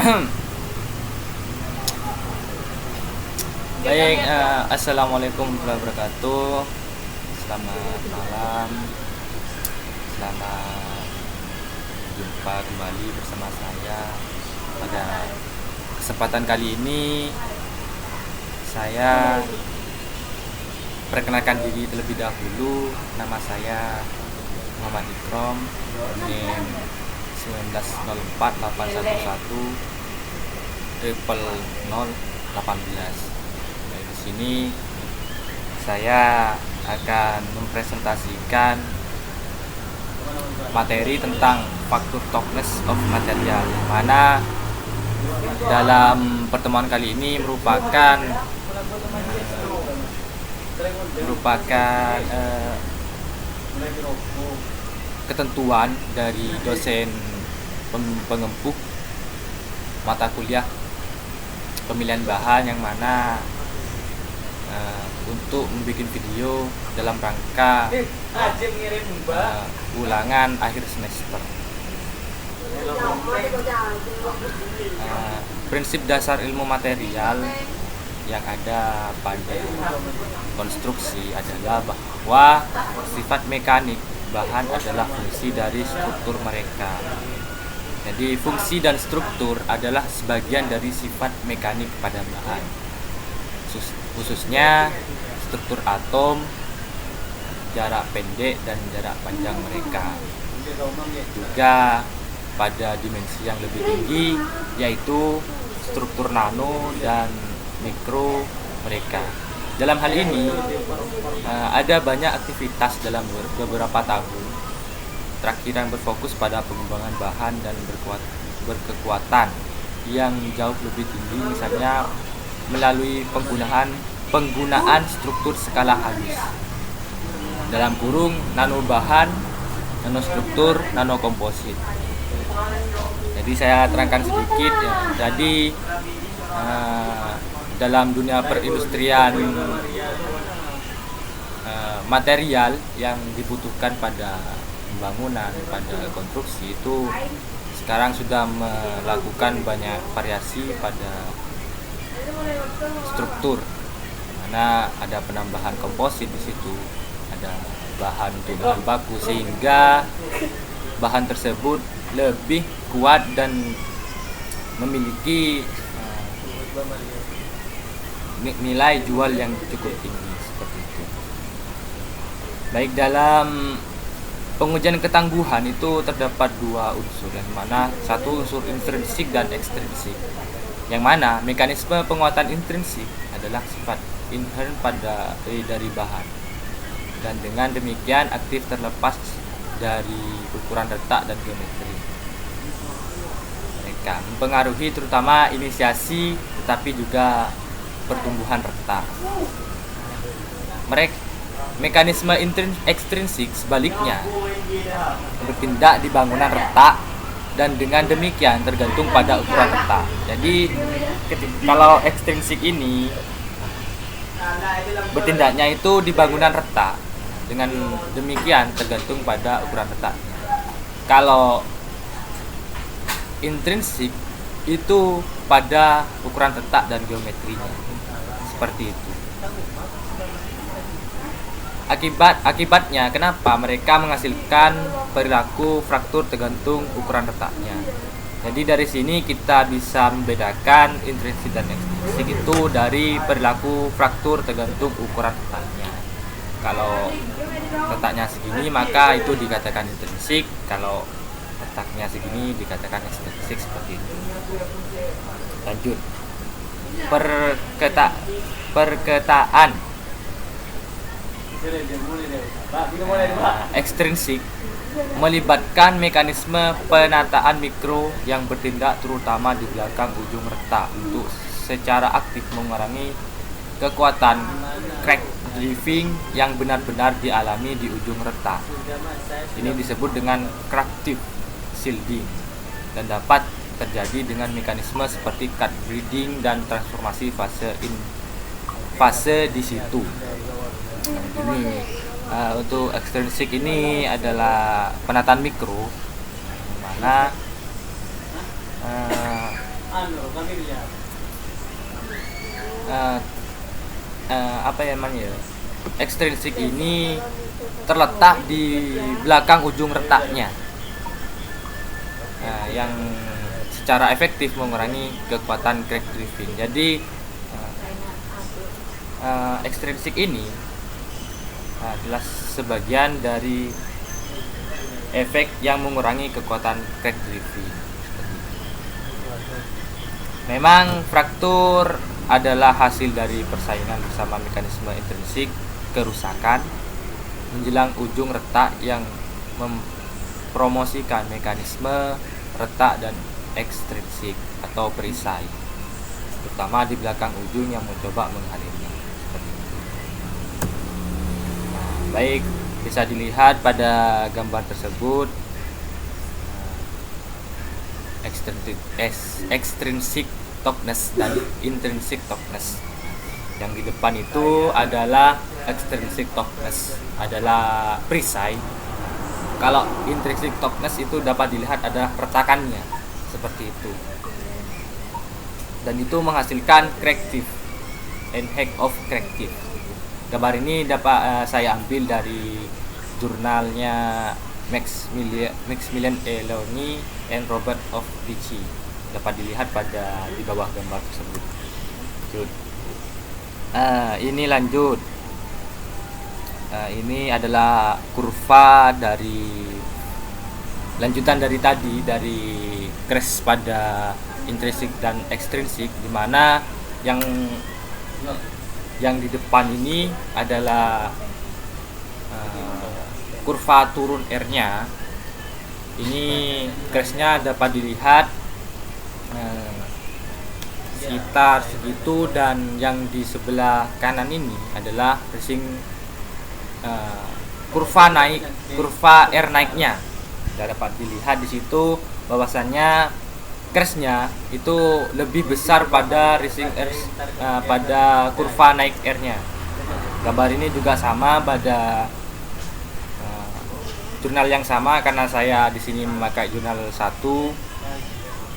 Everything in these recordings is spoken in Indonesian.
Baik, assalamualaikum warahmatullahi wabarakatuh. Selamat malam, selamat jumpa kembali bersama saya. Pada kesempatan kali ini, saya perkenalkan diri terlebih dahulu. Nama saya Muhammad Ikrom, NIM 1948110018. Di sini saya akan mempresentasikan materi tentang faktor toughness of material, mana dalam pertemuan kali ini merupakan ketentuan dari dosen pengempu mata kuliah pemilihan bahan, yang mana untuk membuat video dalam rangka ulangan akhir semester. Prinsip dasar ilmu material yang ada pada konstruksi adalah bahwa sifat mekanik bahan adalah fungsi dari struktur mereka. Jadi fungsi dan struktur adalah sebagian dari sifat mekanik pada bahan, khususnya struktur atom, jarak pendek dan jarak panjang mereka. Juga pada dimensi yang lebih tinggi, yaitu struktur nano dan mikro mereka. Dalam hal ini ada banyak aktivitas dalam beberapa tahun terakhir yang berfokus pada pengembangan bahan dan berkekuatan yang jauh lebih tinggi, misalnya melalui penggunaan struktur skala halus, dalam kurung nano bahan, nanostruktur, nanokomposit. Jadi saya terangkan sedikit ya. Jadi dalam dunia perindustrian, material yang dibutuhkan pada pembangunan, pada konstruksi itu sekarang sudah melakukan banyak variasi pada struktur, mana ada penambahan komposit di situ, ada bahan untuk bahan baku, sehingga bahan tersebut lebih kuat dan memiliki nilai jual yang cukup tinggi, seperti itu. Baik, dalam pengujian ketangguhan itu terdapat dua unsur, yang mana satu unsur intrinsik dan ekstrinsik, yang mana mekanisme penguatan intrinsik adalah sifat inherent dari bahan, dan dengan demikian aktif terlepas dari ukuran retak dan geometri. Mereka mempengaruhi terutama inisiasi, tetapi juga pertumbuhan retak. Mekanisme ekstrinsik sebaliknya bertindak di bangunan retak, dan dengan demikian tergantung pada ukuran retak. Jadi kalau ekstrinsik ini bertindaknya itu di bangunan retak, dengan demikian tergantung pada ukuran retaknya. Kalau intrinsik itu pada ukuran retak dan geometrinya, seperti itu. Akibatnya kenapa mereka menghasilkan perilaku fraktur tergantung ukuran retaknya. Jadi dari sini kita bisa membedakan intrinsik dan ekstrinsik itu dari perilaku fraktur tergantung ukuran retaknya. Kalau retaknya segini maka itu dikatakan intrinsik, kalau retaknya segini dikatakan ekstrinsik, seperti itu. Lanjut. Perketaan ekstrinsik melibatkan mekanisme penataan mikro yang bertindak terutama di belakang ujung retak untuk secara aktif mengurangi kekuatan crack driving yang benar-benar dialami di ujung retak. Ini disebut dengan crack-tip shielding dan dapat terjadi dengan mekanisme seperti cut breeding dan transformasi fase di situ. Ini untuk ekstrinsik ini adalah penataan mikro, mana eh, apa ya namanya ya, ekstrinsik ini terletak di belakang ujung retaknya, yang secara efektif mengurangi kekuatan crack drifting. Jadi ekstrinsik ini adalah sebagian dari efek yang mengurangi kekuatan crack drifting. Memang fraktur adalah hasil dari persaingan bersama mekanisme intrinsik kerusakan menjelang ujung retak yang mempromosikan mekanisme retak dan ekstrinsik atau perisai, terutama di belakang ujung yang mencoba menghalirnya. Baik, bisa dilihat pada gambar tersebut extrinsic toughness dan intrinsic toughness. Yang di depan itu adalah extrinsic toughness, adalah perisai. Kalau intrinsic toughness itu dapat dilihat adalah retakannya, seperti itu. Dan itu menghasilkan crack tip and heck of crack tip. Gambar ini dapat saya ambil dari jurnalnya Maximilian Eloni and Robert of Tichy. Dapat dilihat di bawah gambar tersebut. Ini lanjut. Ini adalah kurva dari lanjutan dari tadi, dari crash pada intrinsik dan ekstrinsik, di mana yang di depan ini adalah kurva turun R-nya. Ini crashnya dapat dilihat sekitar segitu, dan yang di sebelah kanan ini adalah racing kurva R naiknya. Dapat dilihat di situ bahwasannya crashnya itu lebih besar pada racing R, pada kurva naik R-nya. Gambar ini juga sama pada jurnal yang sama, karena saya di sini memakai jurnal 1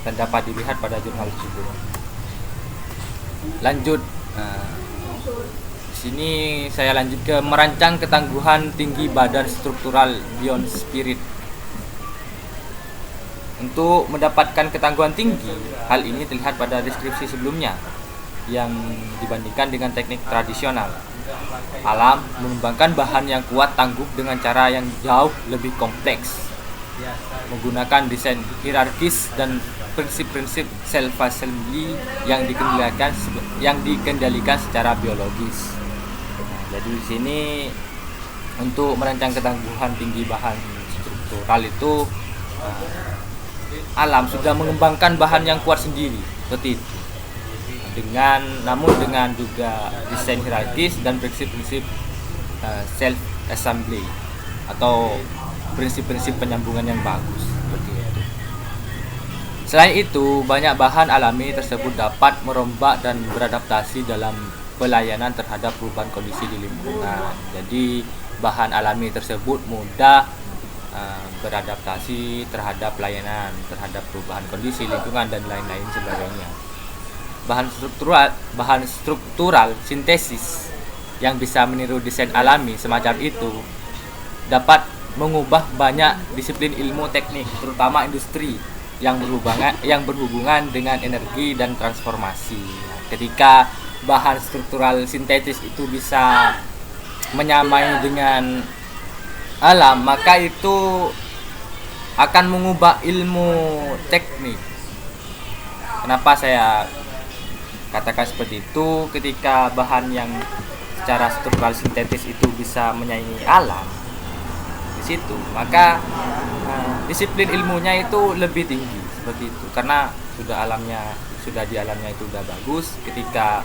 dan dapat dilihat pada jurnal tersebut. Lanjut, di sini saya lanjut ke merancang ketangguhan tinggi badan struktural beyond spirit. Untuk mendapatkan ketangguhan tinggi, hal ini terlihat pada deskripsi sebelumnya yang dibandingkan dengan teknik tradisional. Alam mengembangkan bahan yang kuat tangguh dengan cara yang jauh lebih kompleks, menggunakan desain hierarkis dan prinsip-prinsip self-assembly yang dikendalikan secara biologis. Jadi di sini untuk merancang ketangguhan tinggi bahan struktural itu alam sudah mengembangkan bahan yang kuat sendiri, seperti itu. Namun dengan juga desain hierarkis dan prinsip-prinsip self-assembly atau prinsip-prinsip penyambungan yang bagus, seperti itu. Selain itu, banyak bahan alami tersebut dapat merombak dan beradaptasi dalam pelayanan terhadap perubahan kondisi di lingkungan. Jadi bahan alami tersebut mudah beradaptasi terhadap pelayanan, terhadap perubahan kondisi lingkungan dan lain-lain sebagainya. Bahan struktural sintesis yang bisa meniru desain alami semacam itu dapat mengubah banyak disiplin ilmu teknik, terutama industri yang berhubungan dengan energi dan transformasi. Ketika bahan struktural sintetis itu bisa menyamai dengan alam, maka itu akan mengubah ilmu teknik. Kenapa saya katakan seperti itu? Ketika bahan yang secara struktural sintetis itu bisa menyaingi alam di situ, maka disiplin ilmunya itu lebih tinggi, seperti itu. Karena sudah di alamnya itu sudah bagus. Ketika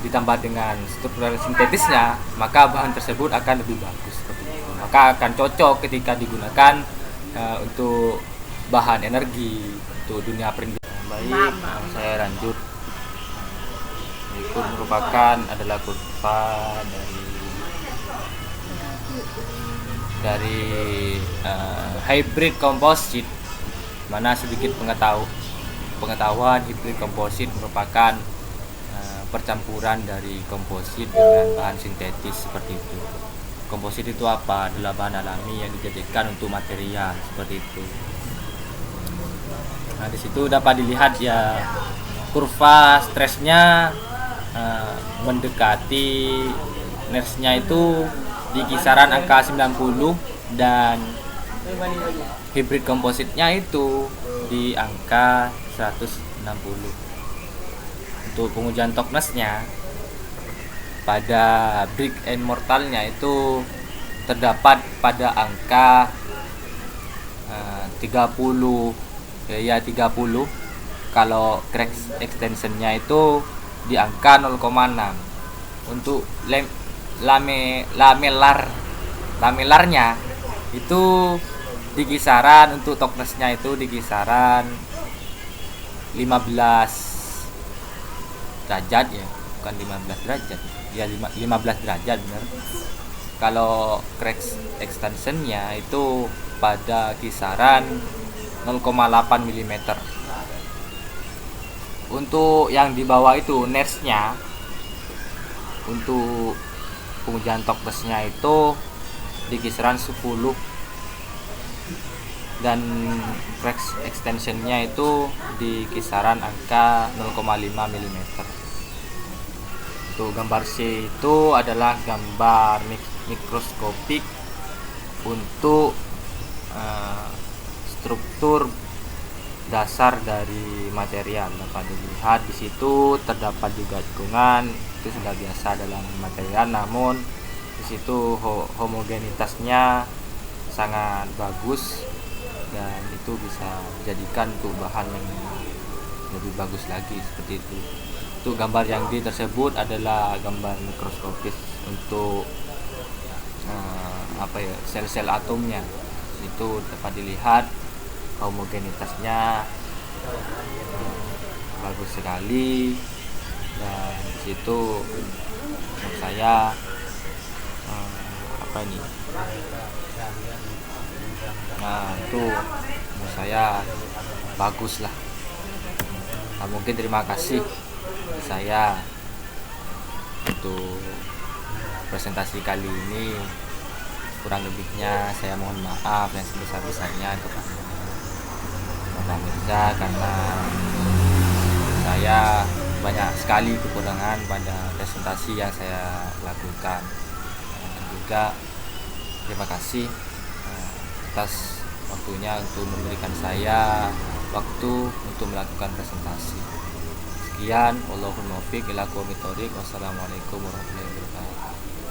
ditambah dengan struktural sintetisnya, maka bahan tersebut akan lebih bagus, seperti itu. Maka akan cocok ketika digunakan untuk bahan energi untuk dunia perindustrian. Baik, saya lanjut. Itu merupakan adalah kurva dari hybrid composite, mana sedikit pengetahuan, hibrid komposit merupakan percampuran dari komposit dengan bahan sintetis seperti itu. Komposit itu apa? Adalah bahan alami yang dijadikan untuk material seperti itu. Nah, di situ dapat dilihat ya kurva stresnya mendekati NERS-nya itu di kisaran angka 90 dan hibrid kompositnya itu di angka 160. Untuk pengujian toughness-nya pada brick and mortalnya itu terdapat pada angka 30 ya 30. Kalau crack extensionnya itu di angka 0,6. Untuk lamelarnya itu di kisaran, untuk toughness-nya itu di kisaran 15 derajat ya, bukan 15 derajat ya, 15 derajat benar. Kalau crack extensionnya itu pada kisaran 0,8 mm. Untuk yang di bawah itu NERS-nya, untuk pengujian toughness-nya itu di kisaran 10 dan crack extensionnya itu di kisaran angka 0,5 mm. Untuk gambar C itu adalah gambar mikroskopik untuk struktur dasar dari material. Dapat dilihat di situ terdapat juga cekungan, itu sudah biasa dalam material, namun di situ homogenitasnya sangat bagus dan itu bisa dijadikan untuk bahan yang lebih bagus lagi seperti itu. Untuk gambar yang D tersebut adalah gambar mikroskopis untuk sel-sel atomnya. Itu dapat dilihat homogenitasnya bagus sekali, dan situ menurut saya itu menurut saya bagus lah. Nah, mungkin terima kasih saya untuk presentasi kali ini. Kurang lebihnya saya mohon maaf yang sebesar-besarnya kepada Bapak Mirza, karena saya banyak sekali kekurangan pada presentasi yang saya lakukan. Dan juga terima kasih atas waktunya untuk memberikan saya waktu untuk melakukan presentasi. Sekian, wallahul muwaffiq ila aqwamit thoriq. Wassalamualaikum warahmatullahi wabarakatuh.